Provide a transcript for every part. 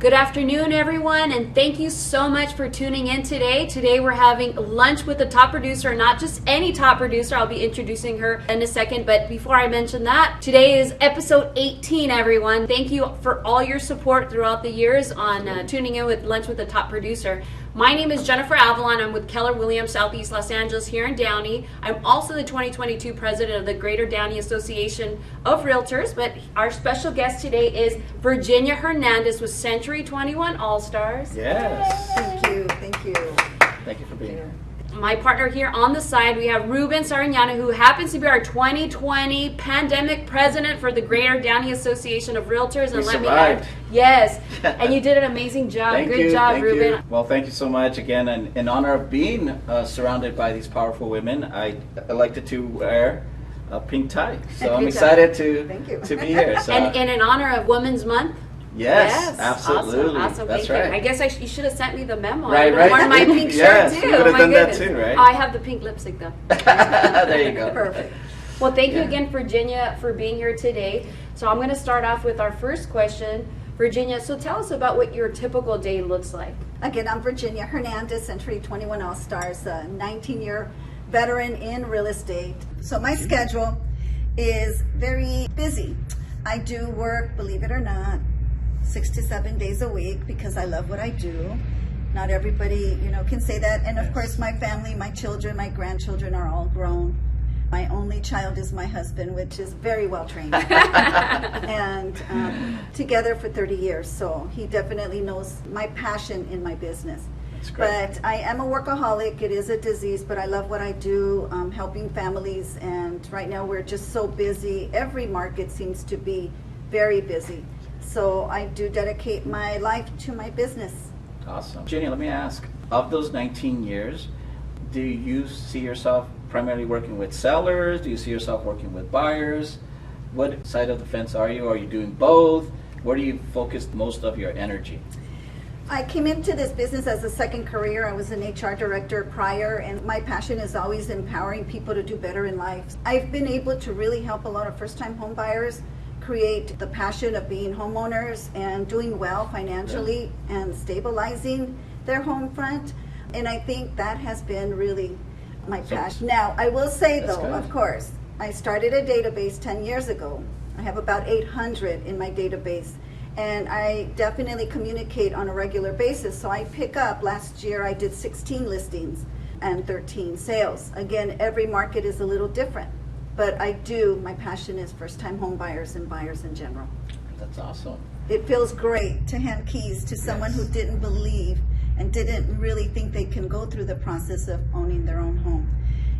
Good afternoon, everyone, and thank you so much for tuning in today. Today we're having lunch with a top producer, not just any top producer. I'll be introducing her in a second, but before I mention that, today is episode 18, everyone. Thank you for all your support throughout the years on tuning in with Lunch with a Top Producer. My name is Jennifer Avalon. I'm with Keller Williams Southeast Los Angeles here in Downey. I'm also the 2022 president of the Greater Downey Association of Realtors, but our special guest today is Virginia Hernandez with Century 21 All-Stars. Yes. Thank you. Thank you. Thank you for being here. My partner here on the side, we have Ruben Sariñana, who happens to be our 2020 pandemic president for the Greater Downey Association of Realtors. And survived. Yes, and you did an amazing job. Good job, Ruben. Well, thank you so much again, and in honor of being surrounded by these powerful women, I elected to wear a pink tie. So I'm excited to be here. So. And in honor of Women's Month. Yes, absolutely. Awesome. That's Thank right. you. I guess you should have sent me the memo. Right. I would have worn my pink shirt too. You would have done that too, right? I have the pink lipstick though. There you go. Perfect. Well, thank you again, Virginia, for being here today. So I'm going to start off with our first question. Virginia, so tell us about what your typical day looks like. Again, I'm Virginia Hernandez, Century 21 All-Stars, a 19-year veteran in real estate. So my schedule is very busy. I do work, believe it or not, 6 to 7 days a week because I love what I do. Not everybody, can say that. And of course, my family, my children, my grandchildren are all grown. My only child is my husband, which is very well trained. And together for 30 years. So he definitely knows my passion in my business. That's great. But I am a workaholic. It is a disease, but I love what I do, helping families. And right now we're just so busy. Every market seems to be very busy. So I do dedicate my life to my business. Awesome. Virginia, let me ask, of those 19 years, do you see yourself primarily working with sellers? Do you see yourself working with buyers? What side of the fence are you? Are you doing both? Where do you focus most of your energy? I came into this business as a second career. I was an HR director prior, and my passion is always empowering people to do better in life. I've been able to really help a lot of first-time home buyers create the passion of being homeowners and doing well financially and stabilizing their home front. And I think that has been really my passion. Now, I will say though, of course, I started a database 10 years ago. I have about 800 in my database, and I definitely communicate on a regular basis. So I pick up, last year I did 16 listings and 13 sales. Again, every market is a little different. But my passion is first-time home buyers and buyers in general. That's awesome. It feels great to hand keys to someone who didn't believe and didn't really think they can go through the process of owning their own home.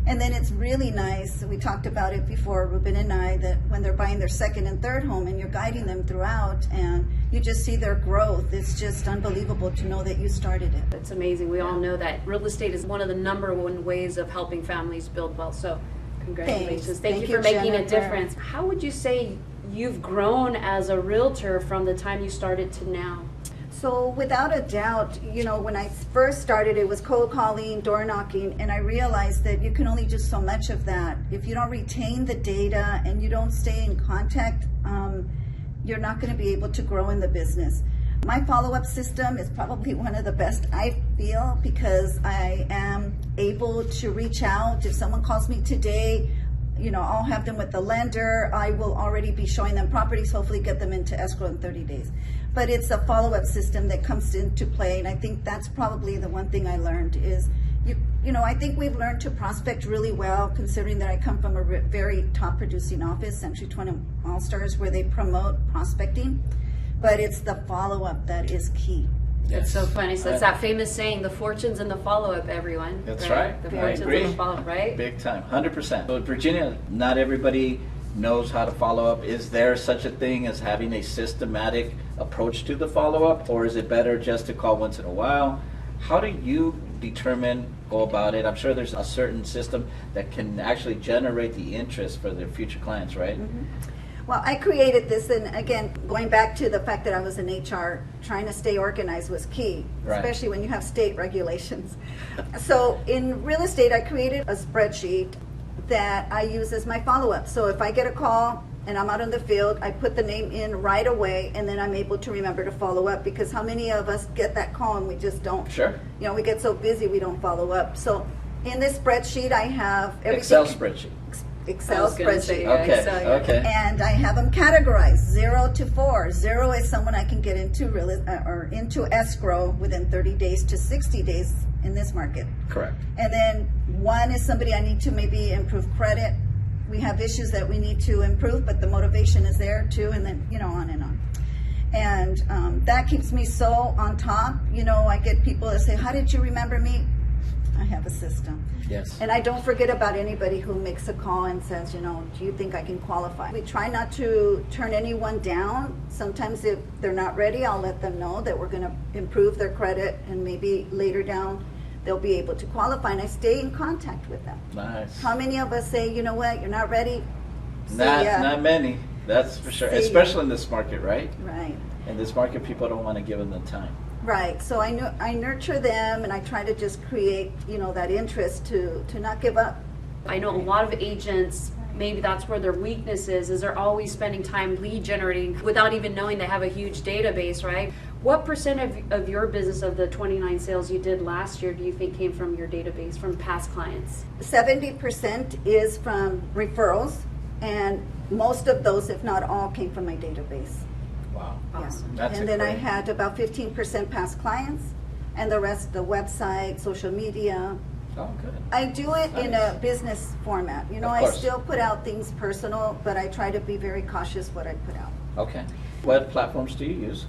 And then it's really nice, we talked about it before, Ruben and I, that when they're buying their second and third home and you're guiding them throughout and you just see their growth, it's just unbelievable to know that you started it. It's amazing. We all know that real estate is one of the number one ways of helping families build wealth. So congratulations. Thank you for making a difference. How would you say you've grown as a realtor from the time you started to now? So without a doubt, when I first started, it was cold calling, door knocking, and I realized that you can only do so much of that. If you don't retain the data and you don't stay in contact, you're not going to be able to grow in the business. My follow-up system is probably one of the best, I feel, because I am able to reach out. If someone calls me today, I'll have them with the lender. I will already be showing them properties, hopefully get them into escrow in 30 days. But it's a follow-up system that comes into play, and I think that's probably the one thing I learned is, I think we've learned to prospect really well, considering that I come from a very top-producing office, Century 21 All-Stars, where they promote prospecting. But it's the follow-up that is key. It's so funny. So it's that famous saying, the fortune's in the follow-up, everyone. That's right. The fortune's in the follow-up, right? Big time, 100%. So Virginia, not everybody knows how to follow up. Is there such a thing as having a systematic approach to the follow-up, or is it better just to call once in a while? How do you go about it? I'm sure there's a certain system that can actually generate the interest for their future clients, right? Mm-hmm. Well, I created this, and again, going back to the fact that I was in HR, trying to stay organized was key, especially when you have state regulations. So in real estate, I created a spreadsheet that I use as my follow-up. So if I get a call, and I'm out in the field, I put the name in right away, and then I'm able to remember to follow up, because how many of us get that call and we just don't? Sure. You know, we get so busy we don't follow up. So in this spreadsheet, I have everything. Excel spreadsheet. Excel spreadsheet. Okay, Excel, yeah. okay. And I have them categorized 0 to 4. 0 is someone I can get into or into escrow within 30 days to 60 days in this market. Correct. And then 1 is somebody I need to maybe improve credit. We have issues that we need to improve, but the motivation is there too, and then, you know, on and on. And that keeps me so on top. You know, I get people that say, how did you remember me? I have a system. Yes. And I don't forget about anybody who makes a call and says, you know, do you think I can qualify? We try not to turn anyone down. Sometimes if they're not ready, I'll let them know that we're going to improve their credit, and maybe later down they'll be able to qualify, and I stay in contact with them. Nice. How many of us say, you know what, you're not ready? See Not ya. not many. That's for sure. See Especially ya. in this market, right? Right. In this market, people don't want to give them the time. Right. So I nurture them, and I try to just create, you know, that interest to not give up. I know a lot of agents, maybe that's where their weakness is they're always spending time lead generating without even knowing they have a huge database, right? What percent of your business, of the 29 sales you did last year, do you think came from your database, from past clients? 70% is from referrals, and most of those, if not all, came from my database. Wow. Awesome. Yeah. That's And then I great. had about 15% past clients, and the rest, the website, social media. Oh, good. I do it in Nice. a business format. You know, Of I course. still put out things personal, but I try to be very cautious what I put out. Okay. What platforms do you use?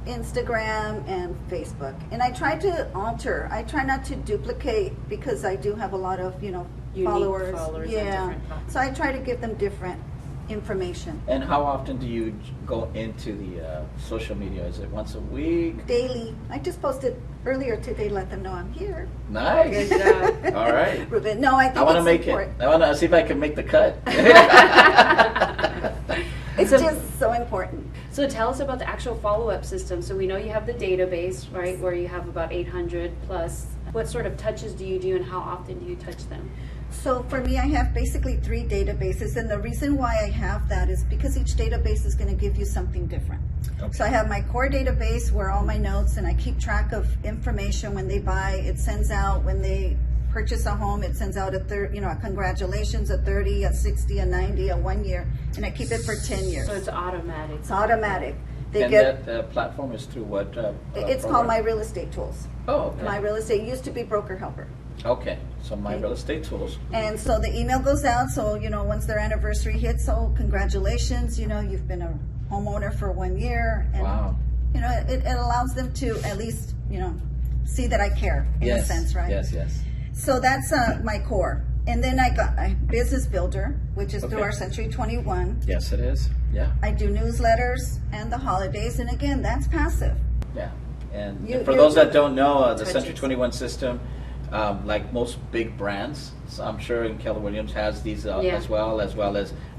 Instagram and Facebook. And I try to alter. I try not to duplicate, because I do have a lot of, you know, Unique followers. followers on Yeah. different platforms. So I try to give them different information. And how often do you go into the social media? Is it once a week? Daily. I just posted earlier today, let them know I'm here. Nice. Good job. All right. Ruben, no, I think I want to it's make important. it. I want to see if I can make the cut. It's So- just so important. So tell us about the actual follow-up system. So we know you have the database, right, where you have about 800 plus. What sort of touches do you do, and how often do you touch them? So for me, I have basically 3 databases, and the reason why I have that is because each database is going to give you something different. Okay. So I have my core database where all my notes, and I keep track of information when they buy. It sends out when they purchase a home. It sends out a congratulations, a 30, a 60, a 90, a 1 year, and I keep it for 10 years. So it's automatic. It's automatic. They And get. that platform is through what? It's called My Real Estate Tools. Oh, okay. My Real Estate used to be Broker Helper. Okay. So my Okay. real estate tools. And so the email goes out, so, you know, once their anniversary hits, oh, congratulations, you know, you've been a homeowner for 1 year. And, Wow. you know, it allows them to at least, you know, see that I care in Yes. a sense, right? Yes. Yes. So that's my core. And then I got a Business Builder, which is through Okay. our Century 21. Yes, it is. Yeah. I do newsletters and the holidays, and again, that's passive. Yeah. And You- for you- those that don't know, the Touches. Century 21 system, like most big brands, so I'm sure Keller Williams has these Yeah. as well as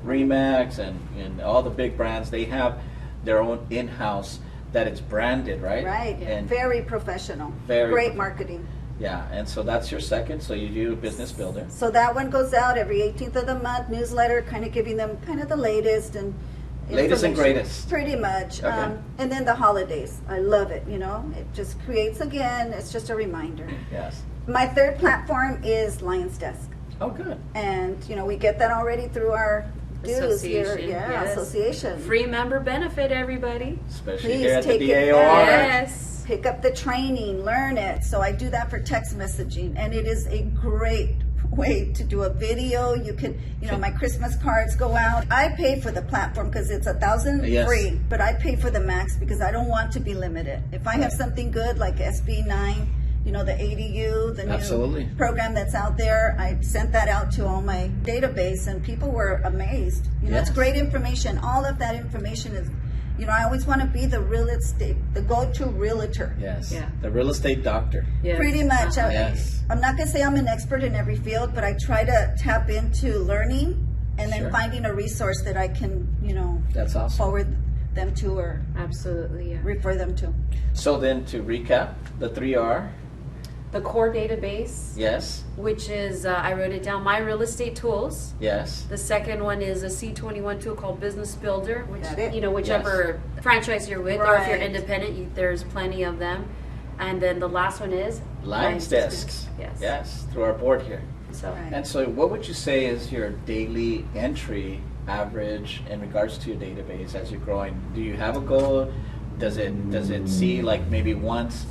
Remax and all the big brands. They have their own in-house that it's branded, right? Right. And Very professional. Very Great prof- marketing. yeah, and so that's your second. So you do Business Builder. So that one goes out every 18th of the month, newsletter, kind of giving them kind of the latest and Latest and information. greatest. Pretty much. Okay. And then the holidays. I love it, you know. It just creates, again, it's just a reminder. Yes. My third platform is Lion's Desk. Oh, good. And, you know, we get that already through our dues here. Association, Yeah, yes. association. Free member benefit, everybody. Especially Please here at the take it DAOR. back. Yes. Pick up the training, learn it. So I do that for text messaging, and it is a great way to do a video. You can, you know, my Christmas cards go out. I pay for the platform because it's $1,000 Yes. free, but I pay for the max because I don't want to be limited. If I have something good like SB9, you know, the ADU, the new Absolutely. program that's out there, I sent that out to all my database, and people were amazed. You know, it's Yes. great information. All of that information is, you know, I always want to be the real estate, the go-to realtor. Yes. Yeah. The real estate doctor. Yes. Pretty much. Yes. I'm not going to say I'm an expert in every field, but I try to tap into learning and then Sure. finding a resource that I can, you know, That's awesome. forward them to or Absolutely, yeah. refer them to. So then to recap, the 3R, the core database, Yes. which is, I wrote it down, My Real Estate Tools. Yes. The second one is a C21 tool called Business Builder, which, Got it. you know, whichever franchise you're with, or if you're Right. independent, there's plenty of them. And then the last one is Lines desks. Yes. Yes. Through our board here. So Right. And so, what would you say is your daily entry average in regards to your database as you're growing? Do you have a goal? Does it see like maybe once,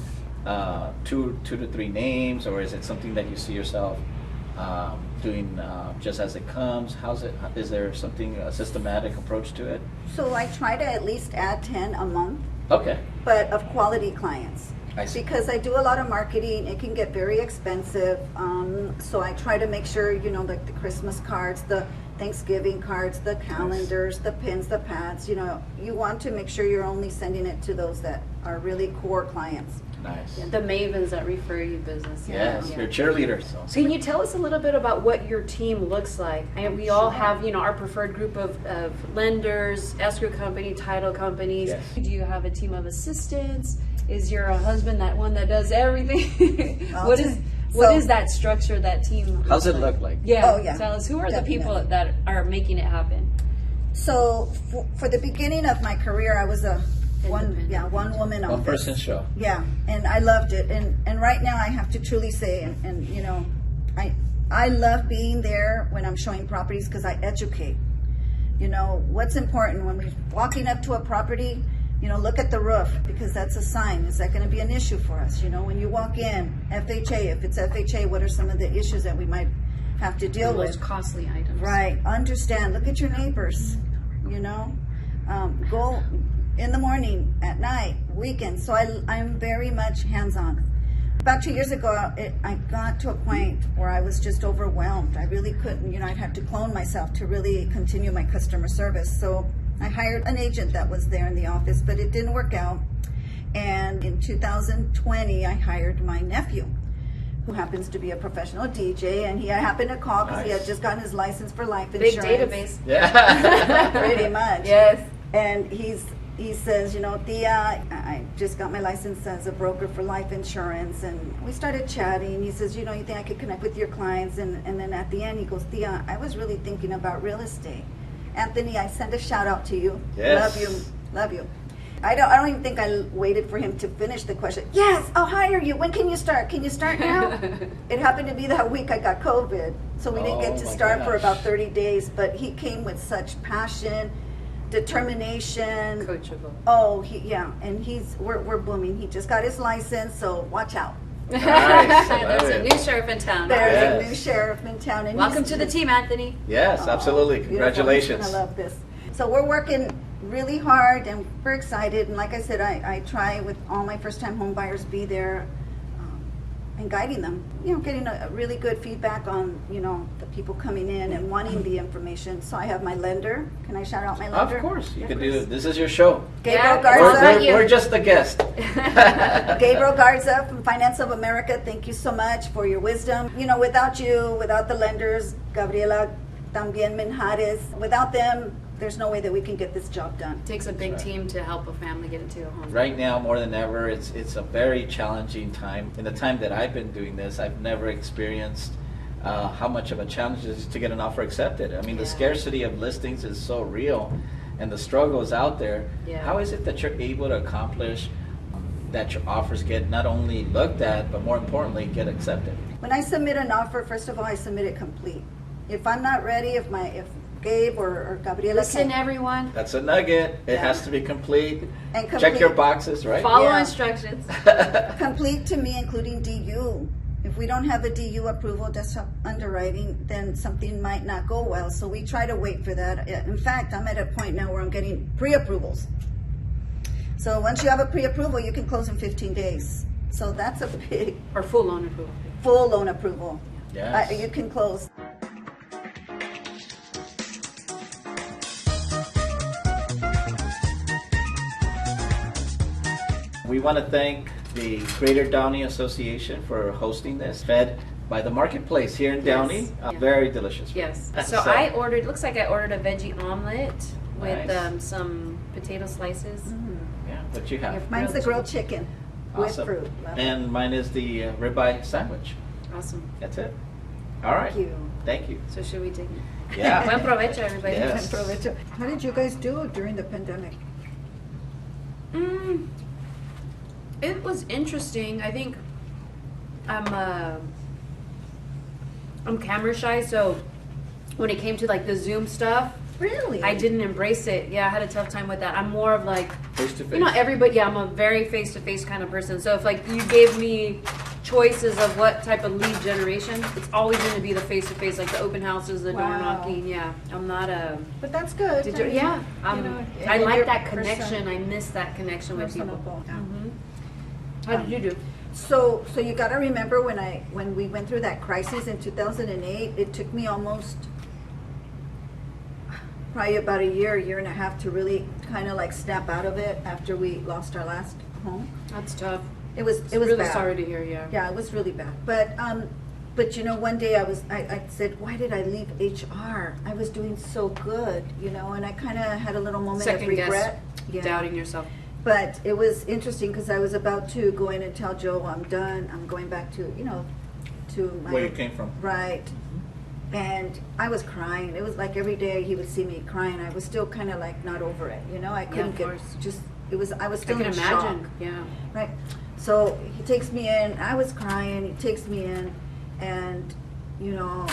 two to three names, or is it something that you see yourself doing just as it comes? How's it? Is there something a systematic approach to it? So I try to at least add 10 a month, Okay. but of quality clients. I see. Because I do a lot of marketing, it can get very expensive. So I try to make sure, you know, like the Christmas cards, the Thanksgiving cards, the calendars, the pins, the pads, you know, you want to make sure you're only sending it to those that are really core clients. Nice. the mavens that refer you business. Yes, Yeah. you're cheerleaders. So can you tell us a little bit about what your team looks like? And we all Sure. have, you know, our preferred group of lenders, escrow company, title companies. Yes. Do you have a team of assistants? Is your husband that one that does everything? what is So- that structure, that team? How's it looks look like? Yeah. Oh, yeah. Tell us, who are Definitely. the people that are making it happen? So for the beginning of my career, I was a Independent. one woman One office. person show. Yeah, and I loved it. And right now I have to truly say, and you know, I love being there when I'm showing properties because I educate. You know, what's important when we're walking up to a property, you know, look at the roof because that's a sign. Is that going to be an issue for us? You know, when you walk in, FHA, if it's FHA, what are some of the issues that we might have to deal The with? most costly items. Right. Understand. Look at your neighbors. You know, go in the morning, at night, weekends. So I'm very much hands-on. About 2 years ago, I got to a point where I was just overwhelmed. I really couldn't. You know, I'd have to clone myself to really continue my customer service. So I hired an agent that was there in the office, but it didn't work out. And in 2020, I hired my nephew, who happens to be a professional DJ, and he happened to call because he had Nice. just gotten his license for life Big insurance. database. Yeah. Pretty much. Yes. And he says, you know, Tia, I just got my license as a broker for life insurance, and we started chatting. He says, you know, you think I could connect with your clients? And then at the end, he goes, Tia, I was really thinking about real estate. Anthony, I send a shout out to you. Yes. Love you. I don't even think I waited for him to finish the question. Yes, I'll hire you. When can you start? Can you start now? It happened to be that week I got COVID, so we didn't get Oh, to my start for gosh. about 30 days. But he came with such passion, determination. Coachable. Oh, and we're booming. He just got his license, so watch out. Nice, I love There's a it. new sheriff in town. There's Yes. a new sheriff in town, and Welcome he's- to the team, Anthony. Yes, Oh, absolutely. beautiful. Congratulations. He's gonna love this. So we're working really hard, and we're excited. And like I said, I try with all my first-time home buyers be there and guiding them. You know, getting a really good feedback on, you know, the people coming in and wanting the information. So I have my lender. Can I shout out my lender? Of course, you Yeah, can please. do it. This is your show. Gabriel Yeah, We're, Garza. Thank you. we're just the guest. Gabriel Garza from Finance of America, thank you so much for your wisdom. You know, without you, without the lenders, Gabriela, también Menjares, without them, there's no way that we can get this job done. Takes a big right. team to help a family get into a home. Right now, more than ever, it's a very challenging time. In the time that I've been doing this, I've never experienced how much of a challenge it is to get an offer accepted. I mean, the Yeah. scarcity of listings is so real, and the struggle is out there. Yeah. How is it that you're able to accomplish that your offers get not only looked at, but more importantly, get accepted? When I submit an offer, first of all, I submit it complete. If I'm not ready, if Gabe or Gabriela Listen, can, everyone. That's a nugget. It Yeah. has to be complete. and Check your boxes, right? Follow Yeah. instructions. complete to me, including DU. If we don't have a DU approval, desktop underwriting, then something might not go well. So we try to wait for that. In fact, I'm at a point now where I'm getting pre-approvals. So once you have a pre-approval, you can close in 15 days. So that's a big Or full loan approval. full loan approval. Yes. You can close. We want to thank the Greater Downey Association for hosting this, fed by the Marketplace here in Downey. Yeah. Very delicious. Yes. So I ordered, looks like I ordered a veggie omelet with Nice. some potato slices. Yeah, what you have. Mine's the grilled chicken. with Awesome. fruit. Love it. And mine is the ribeye sandwich. Awesome. That's it. All right. Thank you. Thank you. So should we take it? Yeah. Buen provecho, everybody. Yes. Buen provecho. How did you guys do during the pandemic? It was interesting. I think I'm camera shy, so when it came to like the Zoom stuff, Really? I didn't embrace it. Yeah, I had a tough time with that. I'm more of like, Face to face. you know, everybody. Yeah, I'm a very face to face kind of person. So if like you gave me choices of what type of lead generation, it's always going to be the face to face, like the open houses, the door Wow. knocking. Yeah, I'm not a. But that's good. Did you, I mean, yeah, you know, I and like you're that connection. I miss that connection with people. personable. Yeah. How did you do? So you got to remember when we went through that crisis in 2008, it took me almost probably about a year and a half to really kind of like snap out of it after we lost our last home. That's tough. It was really bad. sorry to hear. Yeah. Yeah, it was really bad. But you know, one day I said, why did I leave HR? I was doing so good, you know, and I kind of had a little moment Second of guess, regret. Yeah. doubting yourself. But it was interesting because I was about to go in and tell Joe, I'm done. I'm going back to, you know, to my... Where you came from. Right. And I was crying. It was like every day he would see me crying. I was still kind of like not over it, you know? I couldn't of get, course. just, it was, I was I still can in imagine. shock. Yeah. Right. So he takes me in. I was crying. He takes me in. And, you know,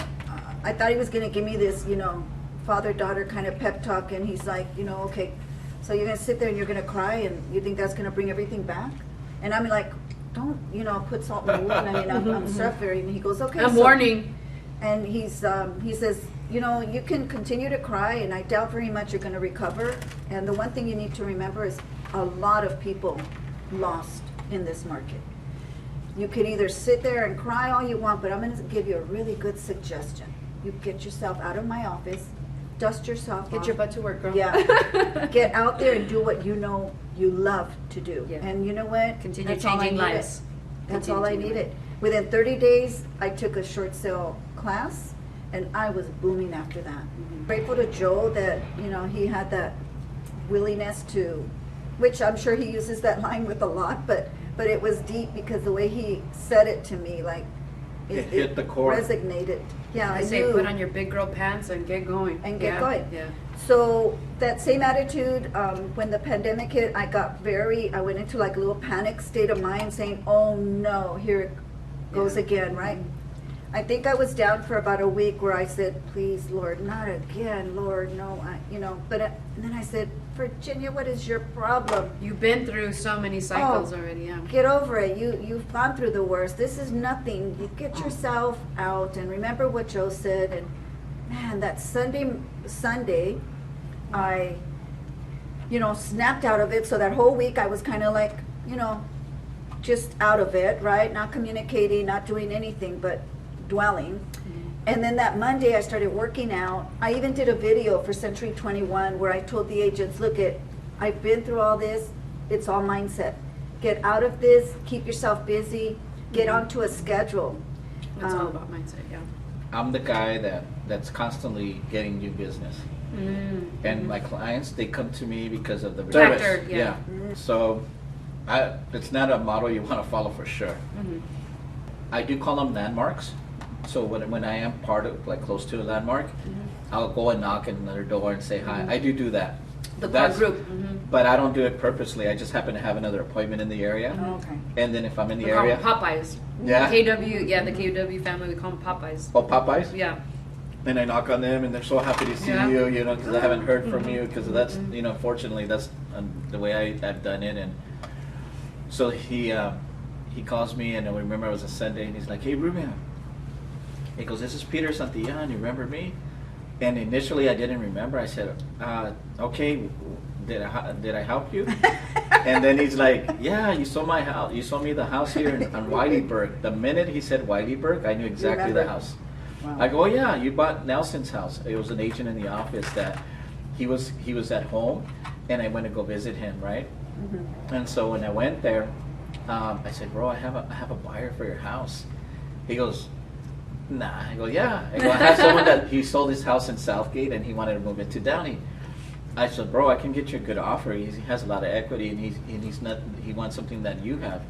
I thought he was going to give me this, you know, father-daughter kind of pep talk. And he's like, you know, okay, so you're going to sit there and you're going to cry and you think that's going to bring everything back? And I'm like, don't, you know, put salt in the wound. I mean, I'm suffering. And he goes, okay. I'm so- warning. And he says, you know, you can continue to cry, and I doubt very much you're going to recover. And the one thing you need to remember is a lot of people lost in this market. You can either sit there and cry all you want, but I'm going to give you a really good suggestion. You get yourself out of my office, dust yourself Get off. your butt to work, girl. Yeah. Get out there and do what you know you love to do. Yeah. And you know what? Continue That's all I changing needed. lives. That's Continue all I changing needed. lives. Within 30 days, I took a short sale class, and I was booming after that. Grateful to Joe that, you know, he had that willingness to, which I'm sure he uses that line with a lot, but it was deep because the way he said it to me, like, It hit the core. resonated. Yeah, I I say knew. put on your big girl pants and get going. And get Yeah, going. Yeah. So that same attitude, when the pandemic hit, I went into like a little panic state of mind saying, oh no, here it goes Yeah. again, right? I think I was down for about a week where I said, please, Lord, not again, Lord, no, and then I said, Virginia, what is your problem? You've been through so many cycles Oh. already. Yeah. Get over it. You've gone through the worst. This is nothing. You get yourself out and remember what Joe said. And man, that Sunday, I, you know, snapped out of it. So that whole week I was kind of like, you know, just out of it, right? Not communicating, not doing anything but dwelling. And then that Monday I started working out. I even did a video for Century 21 where I told the agents, look, I've been through all this. It's all mindset. Get out of this, keep yourself busy, get onto a schedule. It's all about mindset. Yeah. I'm the guy that's constantly getting new business. And my clients, they come to me because of the Factor, service. yeah. So it's not a model you want to follow for sure. I do call them landmarks. So when I am part of, like, close to a landmark, I'll go and knock on their door and say hi. I do that. The core That's- group. But I don't do it purposely. I just happen to have another appointment in the area. Okay. And then if I'm in the We call area, them Popeyes. Yeah. KW, yeah, the KW family, we call them Popeyes. oh, Popeyes, Yeah. and I knock on them, and they're so happy to see Yeah. you, because I haven't heard from you, because that's, fortunately, that's the way I've done it. And so he calls me, and I remember it was a Sunday, and he's like, hey, Ruben. He goes, this is Peter Santillan, you remember me? And initially I didn't remember. I said, okay, did I help you? And then he's like, yeah, you saw my house. You saw me the house here on Whiteyburg. The minute he said Whiteyburg, I knew exactly the remember? house. Wow. I go, oh yeah, you bought Nelson's house. It was an agent in the office that he was at home, and I went to go visit him, right? And so when I went there, I said, bro, I have a buyer for your house. He goes, nah. I go, yeah. I go, I have someone that he sold his house in Southgate and he wanted to move into Downey. I said, bro, I can get you a good offer. He has a lot of equity and he wants something that you have.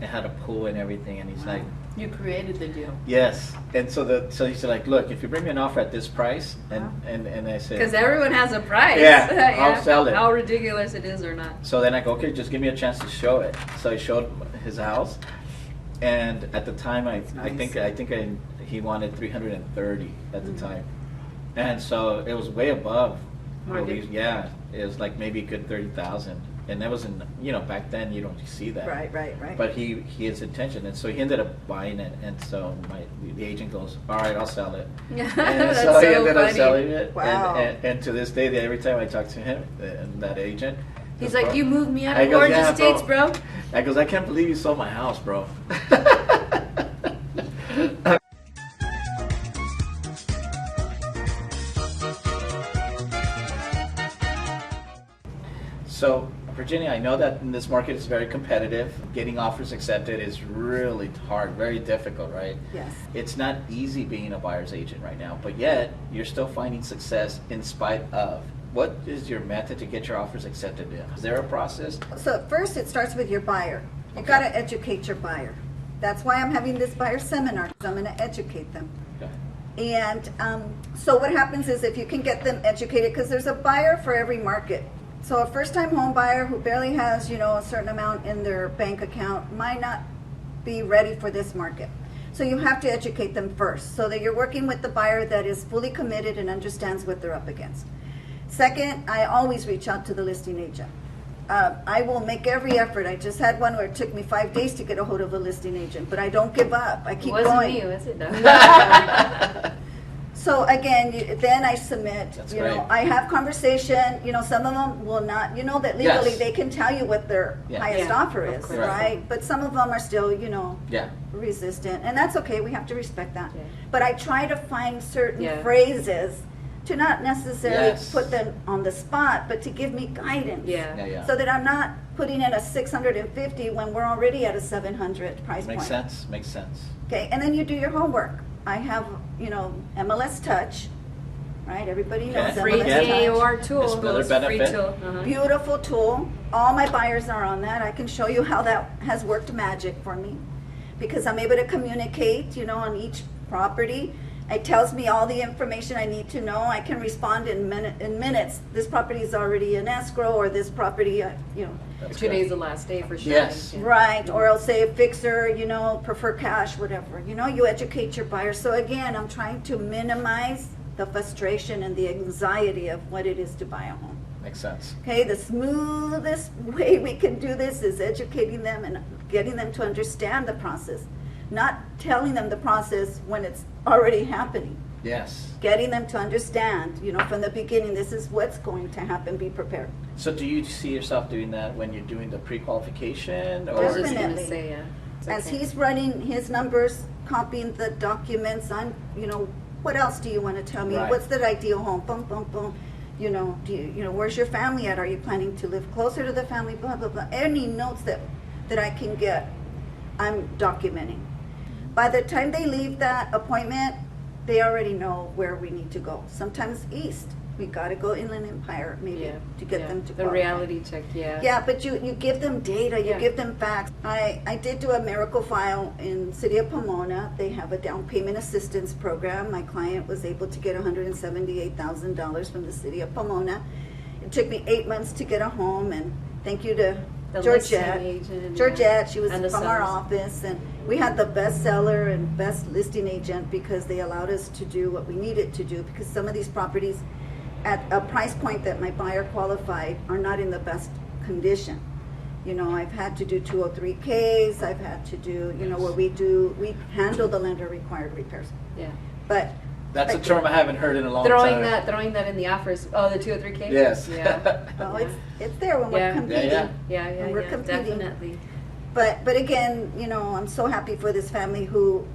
It had a pool and everything, and he's like, You created the deal. yes. And so he said, like, look, if you bring me an offer at this price, and I said, Because everyone has a price. Yeah, I'll sell it. How ridiculous it is or not. so then I go, okay, just give me a chance to show it. So I showed his house, and at the time, I think he wanted 330 at the time, and so it was way above. Yeah, it was like maybe a good 30,000, and that was in, back then you don't see that. Right. But he has intention, and so he ended up buying it, and so the agent goes, all right, I'll sell it. And That's so he so ended up funny. selling it. Wow. And to this day, every time I talk to him, that agent, He's like, you moved me out I of go, gorgeous "Yeah, states, bro. I goes, I can't believe you sold my house, bro. So, Virginia, I know that in this market it's very competitive. Getting offers accepted is really hard, very difficult, right? Yes. It's not easy being a buyer's agent right now, but yet you're still finding success in spite of. What is your method to get your offers accepted? Is there a process? So first, it starts with your buyer. You Okay. got to educate your buyer. That's why I'm having this buyer seminar. I'm going to educate them. Okay. And so what happens is if you can get them educated, because there's a buyer for every market. So a first-time home buyer who barely has, a certain amount in their bank account might not be ready for this market. So you have to educate them first so that you're working with the buyer that is fully committed and understands what they're up against. Second, I always reach out to the listing agent. I will make every effort. I just had one where it took me 5 days to get a hold of a listing agent, but I don't give up. I keep It wasn't going. me, was it? No. So again, then I submit, That's great. I have conversation, some of them will not, that legally Yes. they can tell you what their Yeah. highest Yeah, offer of is, course. right? But some of them are still, Yeah. resistant, and that's okay, we have to respect that. Yeah. But I try to find certain Yeah. phrases to not necessarily Yes. put them on the spot, but to give me guidance. Yeah. So that I'm not putting in a 650 when we're already at a 700 price point. Makes sense. Okay, and then you do your homework. I have, MLS Touch, right? Everybody knows Okay. Free MLS Touch. DAOR tool. It's another It's a free benefit. tool. Uh-huh. Beautiful tool. All my buyers are on that. I can show you how that has worked magic for me because I'm able to communicate, on each property. It tells me all the information I need to know. I can respond in minutes. This property is already in escrow, or this property, That's Today's good. the last day for sure. Yes. Yeah. right, or I'll say fixer, prefer cash, whatever. You educate your buyer. So again, I'm trying to minimize the frustration and the anxiety of what it is to buy a home. Makes sense. Okay, the smoothest way we can do this is educating them and getting them to understand the process, not telling them the process when it's already happening. Yes. Getting them to understand, from the beginning, this is what's going to happen, be prepared. So do you see yourself doing that when you're doing the pre-qualification? I was just Definitely. gonna say, yeah. It's As okay. he's running his numbers, copying the documents, what else do you want to tell me? Right. What's the ideal home? Boom, boom, boom. Do you, where's your family at? Are you planning to live closer to the family? Blah, blah, blah. Any notes that I can get, I'm documenting. By the time they leave that appointment, they already know where we need to go. Sometimes east. We got to go Inland Empire maybe to get them to the qualify. reality check. Yeah. Yeah, but you give them data, you Yeah. give them facts. I did do a miracle file in City of Pomona. They have a down payment assistance program. My client was able to get $178,000 from the City of Pomona. It took me 8 months to get a home, and thank you to The Georgette. listing agent, Georgette, she was and the from our sellers. office, and we had the best seller and best listing agent because they allowed us to do what we needed to do, because some of these properties at a price point that my buyer qualified are not in the best condition. I've had to do 203Ks, I've had to do, where we handle the lender required repairs. Yeah. But That's a term I haven't heard in a long Throwing time. that in the offers. Oh, the 203K. Yes. Yeah. oh, it's there when we're Yeah. competing. Yeah. When we're competing. Definitely. But again, I'm so happy for this family who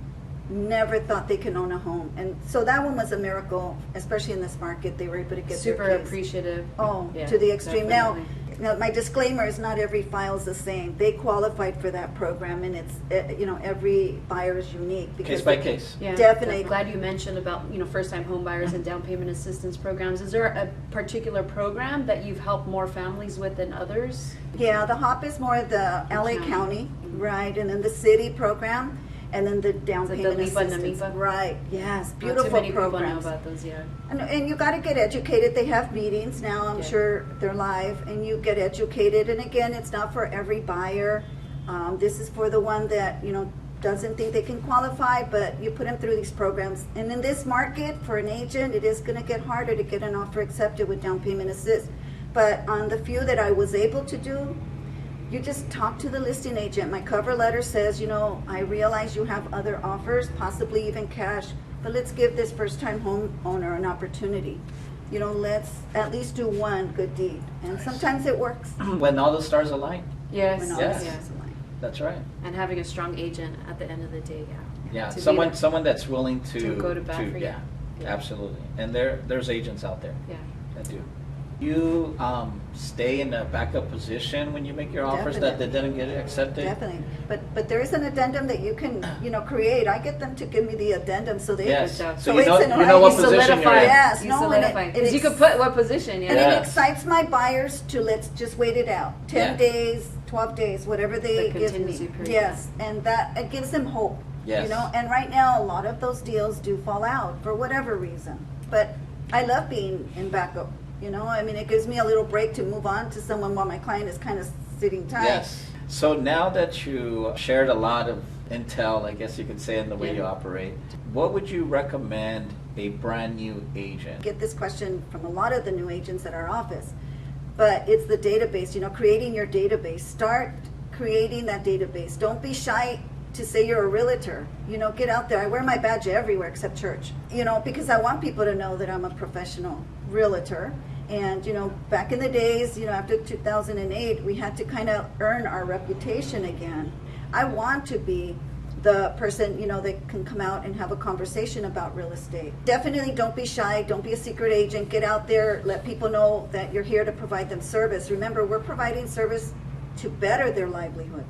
never thought they could own a home, and so that one was a miracle, especially in this market. They were able to get Super their kids. appreciative. Oh, Yeah, to the extreme. definitely. Now, Now, my disclaimer is not every file is the same. They qualified for that program, and it's, every buyer is unique. Case by case. Yeah, Definitely. I'm glad you mentioned about, first-time home buyers and down payment assistance programs. Is there a particular program that you've helped more families with than others? Yeah, the HOP is more the LA County, right, and then the city program, and then the down Is it the payment LIPA and the assistance. MIPA? Right, yes, Not beautiful too many people know programs. about those, yeah. And you got to get educated. They have meetings now. I'm Yeah. sure they're live, and you get educated. And again, it's not for every buyer. This is for the one that doesn't think they can qualify, but you put them through these programs. And in this market, for an agent, it is going to get harder to get an offer accepted with down payment assist. But on the few that I was able to do, you just talk to the listing agent. My cover letter says, I realize you have other offers, possibly even cash, but let's give this first-time homeowner an opportunity. Let's at least do one good deed. And sometimes it works. When all the stars align. Yes, When all Yes. the yeah. stars align. That's right. And having a strong agent at the end of the day, Yeah, To be someone that's willing to go to bat for you. yeah, Yeah. absolutely. And there's agents out there Yeah. that do. You stay in a backup position when you make your offers that didn't get accepted. Definitely. But there is an addendum that you can, create. I get them to give me the addendum so they Yes. Good job. So So you know, it's in you know what writing. position you're solidify. in. Yes, You no, and solidify. it Because you ex- could put what position, yeah. And Yeah. it excites my buyers to let's just wait it out. 10 Yeah. days, 12 days, whatever they The give me. contingency period. Yes, and that it gives them hope. Yes. And right now a lot of those deals do fall out for whatever reason. But I love being in backup. It gives me a little break to move on to someone while my client is kind of sitting tight. Yes. So now that you shared a lot of intel, I guess you could say, in the way Yeah. you operate, what would you recommend a brand new agent? Get this question from a lot of the new agents at our office, but it's the database, creating your database. Start creating that database. Don't be shy to say you're a realtor. Get out there. I wear my badge everywhere except church, because I want people to know that I'm a professional realtor. And, back in the days, after 2008, we had to kind of earn our reputation again. I want to be the person, that can come out and have a conversation about real estate. Definitely don't be shy. Don't be a secret agent. Get out there. Let people know that you're here to provide them service. Remember, we're providing service to better their livelihood,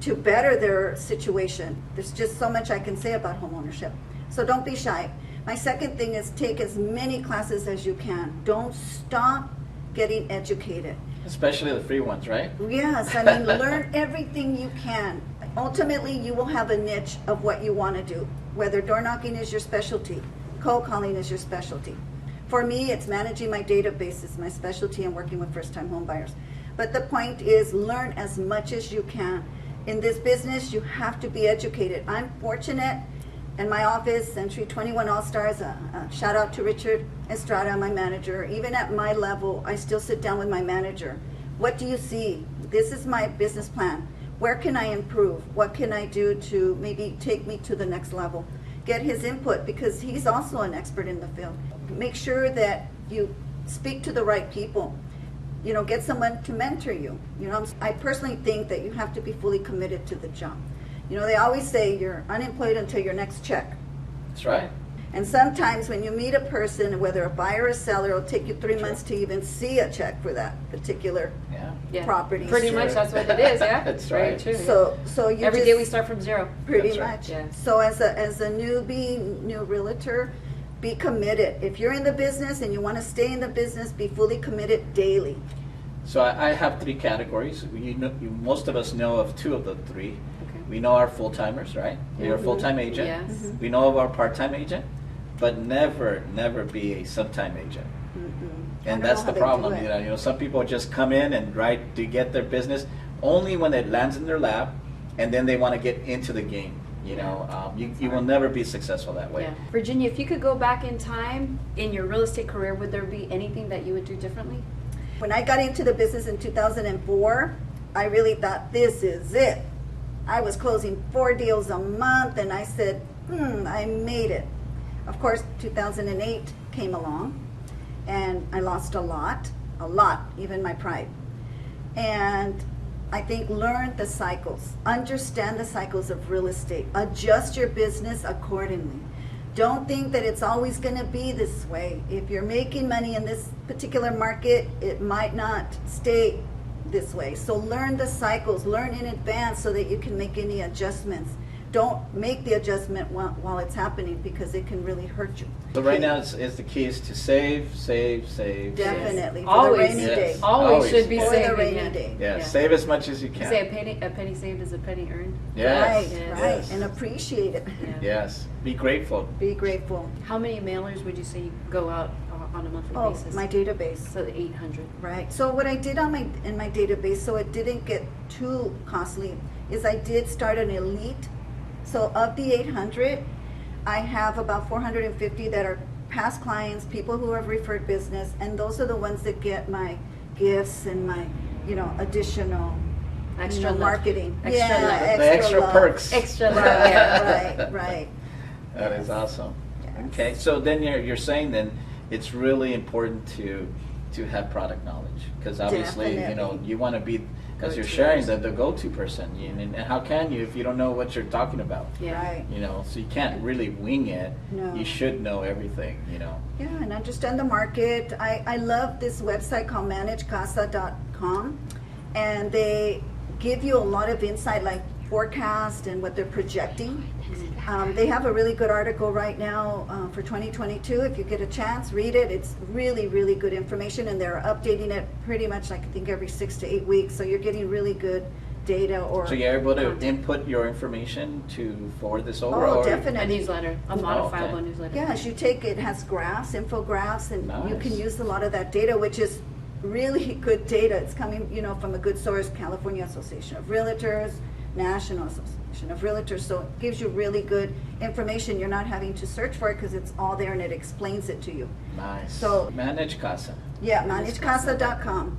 to better their situation. There's just so much I can say about homeownership. So don't be shy. My second thing is take as many classes as you can. Don't stop getting educated. Especially the free ones, right? Yes, learn everything you can. Ultimately, you will have a niche of what you want to do, whether door knocking is your specialty, cold calling is your specialty. For me, it's managing my database is my specialty and working with first-time home buyers. But the point is, learn as much as you can. In this business, you have to be educated. I'm fortunate in my office, Century 21 All-Stars, shout out to Richard Estrada, my manager. Even at my level, I still sit down with my manager. What do you see? This is my business plan. Where can I improve? What can I do to maybe take me to the next level? Get his input because he's also an expert in the field. Make sure that you speak to the right people. Get someone to mentor you. I personally think that you have to be fully committed to the job. They always say you're unemployed until your next check. That's right. And sometimes when you meet a person, whether a buyer or seller, it'll take you 3 months to even see a check for that particular Yeah. Yeah. property. Pretty Sure. much that's what it is, yeah. That's Very right. true. So you Every just, day we start from zero. pretty That's right. much. Yeah. So as a new realtor, be committed. If you're in the business and you want to stay in the business, be fully committed daily. So I have 3 categories. Most of us know of 2 of the 3. Okay. We know our full-timers, right? You're a full-time agent. Yes. We know of our part-time agent, but never be a sometime agent. I And don't that's know the how they problem. do it. Some people just come in and to get their business only when it lands in their lap, and then they want to get into the game. You will never be successful that way. Yeah. Virginia, if you could go back in time in your real estate career, would there be anything that you would do differently? When I got into the business in 2004, I really thought this is it. I was closing 4 deals a month and I said, I made it. Of course, 2008 came along and I lost a lot, even my pride. And I think learn the cycles, understand the cycles of real estate, adjust your business accordingly. Don't think that it's always going to be this way. If you're making money in this particular market, it might not stay this way. So learn the cycles, learn in advance so that you can make any adjustments. Don't make the adjustment while it's happening, because it can really hurt you. So right now, is the key is to save. Definitely. For Always. the rainy Yes. day. Always should be For the saving. rainy Yeah. day. Yeah, Yeah. save as much as you You can. say a penny saved is a penny earned. Yes. Right, Yes. right. Yes. And appreciate it. Yeah. Yes. Be grateful. Be grateful. How many mailers would you say you go out on a monthly Oh, basis? my database. So the 800. Right. So what I did in my database, so it didn't get too costly, is I did start an elite. So of the 800, I have about 450 that are past clients, people who have referred business, and those are the ones that get my gifts and my, additional Extra love. marketing. Extra love. The extra love. perks. Extra love. Right, Yeah. right. That is awesome. Yes. Okay, so then you're saying then it's really important to have product knowledge, because obviously Definitely. you want to be, as you're Go-to sharing, person. the go-to person. And how can you if you don't know what you're talking about? Yeah. Right. So you can't really wing it. No. You should know everything. Yeah, and understand the market. I love this website called managecasa.com, and they give you a lot of insight, like forecast and what they're projecting. They have a really good article right now for 2022. If you get a chance, read it. It's really, really good information, and they're updating it pretty much, like I think every 6 to 8 weeks. So you're getting really good data. Or So you're able to Content. input your information to forward this over? Oh, or- definitely. A newsletter, a Oh, modifiable okay. newsletter. Yes, you take it has graphs, infographics, and you Nice. can use a lot of that data, which is really good data. It's coming, from a good source, California Association of Realtors, National Association of Realtors. So it gives you really good information. You're not having to search for it because it's all there and it explains it to you. Nice. So- Manage Casa. Yeah, managecasa.com.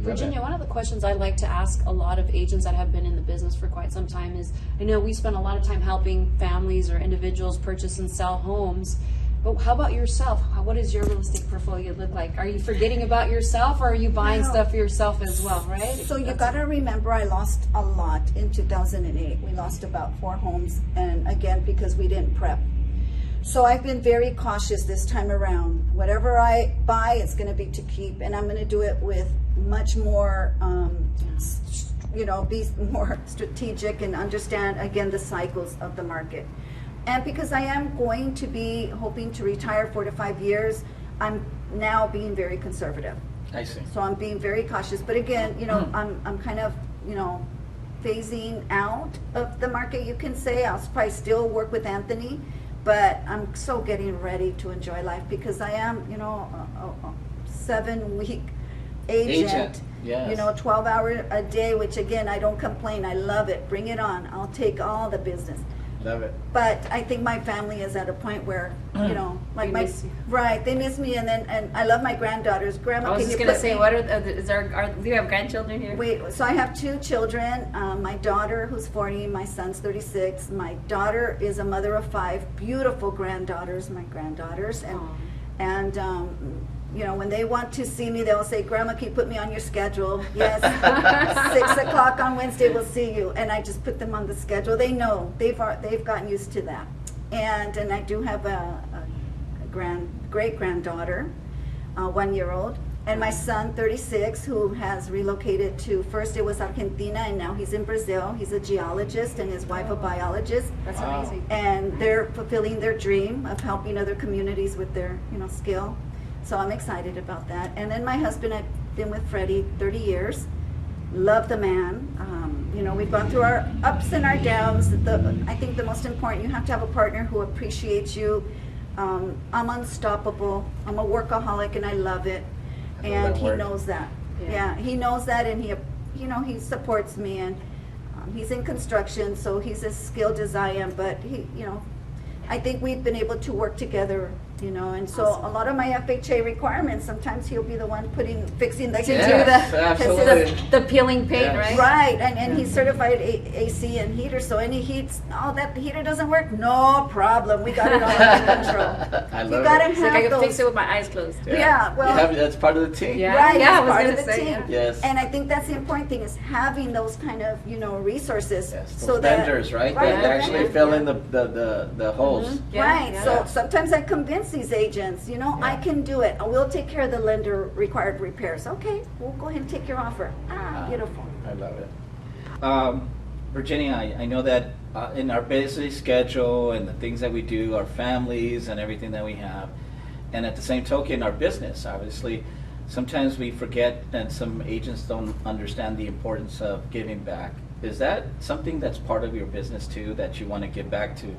Virginia, one of the questions I like to ask a lot of agents that have been in the business for quite some time is, I know we spend a lot of time helping families or individuals purchase and sell homes, but how about yourself? What does your real estate portfolio look like? Are you forgetting about yourself, or are you buying No. stuff for yourself as well, right? So you That's- got to remember, I lost a lot in 2008. We lost about 4 homes, and again, because we didn't prep. So I've been very cautious this time around. Whatever I buy, it's going to be to keep, and I'm going to do it with much more, be more strategic and understand, again, the cycles of the market. And because I am going to be hoping to retire 4 to 5 years, I'm now being very conservative. I see. So I'm being very cautious, but again, I'm kind of, phasing out of the market, you can say. I'll probably still work with Anthony, but I'm so getting ready to enjoy life, because I am, a 7-week agent. Yes. 12 hours a day, which again, I don't complain. I love it. Bring it on. I'll take all the business. Love it. But I think my family is at a point where, like They my miss you. right, they miss me, and I love my granddaughters. Grandma, I was can just you gonna put say, me- what do you have grandchildren here? Wait, so I have 2 children. My daughter, who's 40, my son's 36. My daughter is a mother of 5 beautiful granddaughters, my granddaughters, Aw. and when they want to see me, they'll say, "Grandma, can you put me on your schedule?" Yes, 6 o'clock on Wednesday, we'll see you. And I just put them on the schedule. They know, they've gotten used to that. And I do have a great granddaughter, 1-year-old, and my son, 36, who has relocated to, first it was Argentina, and now he's in Brazil. He's a geologist, and his wife a biologist. That's Wow. amazing. And they're fulfilling their dream of helping other communities with their, skill. So I'm excited about that. And then my husband, I've been with Freddie 30 years. Love the man. We've gone through our ups and our downs. I think the most important, you have to have a partner who appreciates you. I'm unstoppable. I'm a workaholic, and I love it. I love And that he word. knows that. Yeah. Yeah, he knows that, and he supports me. And he's in construction, so he's as skilled as I am. But I think we've been able to work together, and so Awesome. a lot of my FHA requirements, sometimes he'll be the one fixing the To Yes, do the, absolutely. the peeling paint, Yes. right? Right, and he's certified AC and heater, so any heats, that heater doesn't work, no problem, we got it all under control. I You love gotta it. It's like I have can fix those, it with my eyes closed. Yeah, well- that's part of the team. Yeah. right, I he's was part gonna of the say, team. yeah. Yes. And I think that's the important thing, is having those kind of, resources. Yes, those so that vendors, right? Right, That the actually vendors, fill yeah. in the holes. Yeah, Right, yeah. so sometimes I convince convince these agents, you know, I can do it. We'll take care of the lender required repairs. Okay, we'll go ahead and take your offer. Beautiful. I love it. Virginia, I know that in our busy schedule and the things that we do, our families and everything that we have, and at the same token, our business, obviously, sometimes we forget and some agents don't understand the importance of giving back. Is that something that's part of your business too, that you want to give back to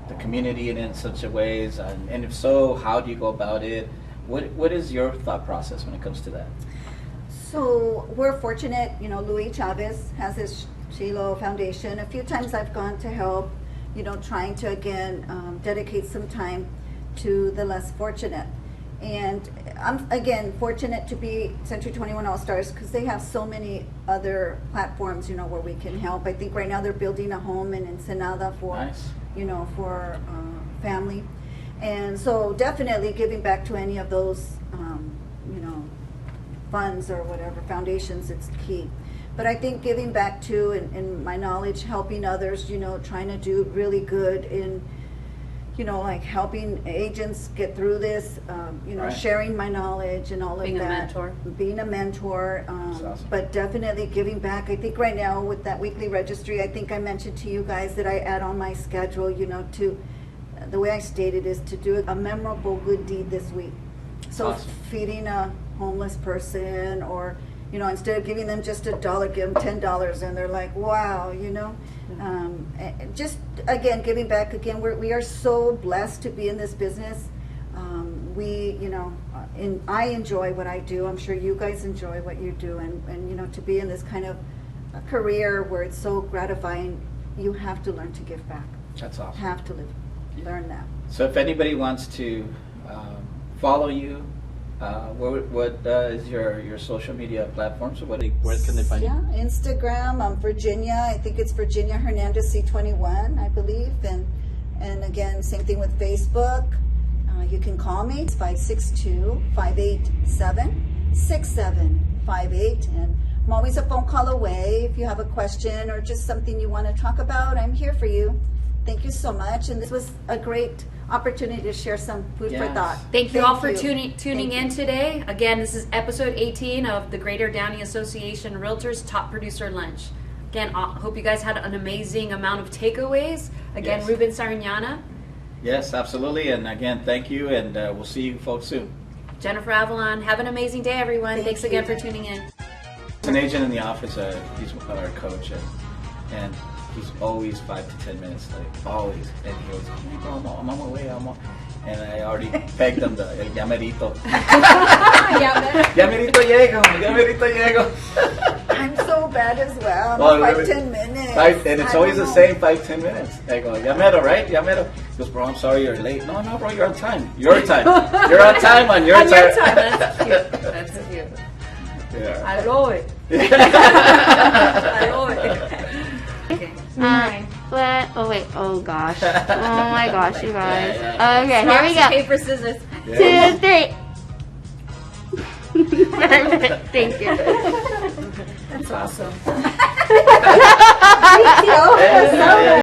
the community in such a ways? And if so, how do you go about it? What is your thought process when it comes to that? So we're fortunate, you know, Luis Chavez has his Shiloh Foundation. A few times I've gone to help, you know, trying to, again, dedicate some time to the less fortunate. And I'm, again, fortunate to be Century 21 All-Stars because they have so many other platforms, you know, where we can help. I think right now they're building a home in Ensenada for, Nice. you know, for family. And so definitely giving back to any of those, you know, funds or whatever, foundations, it's key. But I think giving back to, in my knowledge, helping others, you know, trying to do really good in, you know, like helping agents get through this, you know, Right. sharing my knowledge and all Being of a that. mentor. Being a mentor. That's awesome. But definitely giving back. I think right now with that weekly registry, I think I mentioned to you guys that I add on my schedule, you know, to, the way I stated is to do a memorable good deed this week. So Awesome. feeding a homeless person, or, you know, instead of giving them just $1, give them $10, and they're like, wow, you know. And just again, giving back again. We are so blessed to be in this business. We, you know, I enjoy what I do. I'm sure you guys enjoy what you do, and you know, to be in this kind of a career where it's so gratifying, you have to learn to give back. That's awesome. Have to learn that. So if anybody wants to follow you, what is your social media platforms? Where can they find Yeah, you? Instagram. I'm Virginia. I think it's Virginia Hernandez C21, I believe. And again, same thing with Facebook. You can call me. It's 562-587-6758. And I'm always a phone call away. If you have a question or just something you want to talk about, I'm here for you. Thank you so much. And this was a great opportunity to share some food for Yes. thought. Thank you all for you. tuning Thank in you. today. Again, this is episode 18 of the Greater Downey Association Realtors Top Producer Lunch. Again, I hope you guys had an amazing amount of takeaways. Again, Yes. Ruben Sariñana, Yes, absolutely. And again, thank you, and we'll see you folks soon. Jennifer Avalon. Have an amazing day, everyone. Thank Thanks again you. for tuning in. There's an agent in the office, he's our coach, and he's always 5 to 10 minutes late, always. And he goes, "Oh, bro, I'm on my way, and I already pegged him el ya merito. Ya merito llego. I'm so bad as well. I'm Well, 5-10 minutes. And it's I always don't the know. same 5-10 minutes. I go, ya mero, right? Ya mero. He goes, bro, I'm sorry you're late. No, bro, you're on time. Your time. You're on time on your On time. your time. That's cute. That's cute. Yeah. I love it. I love it. Okay. What? Oh wait. Oh gosh. Oh my gosh, you guys. Okay, here we go. Paper, scissors. 2, 3. Perfect. Thank you. That's awesome.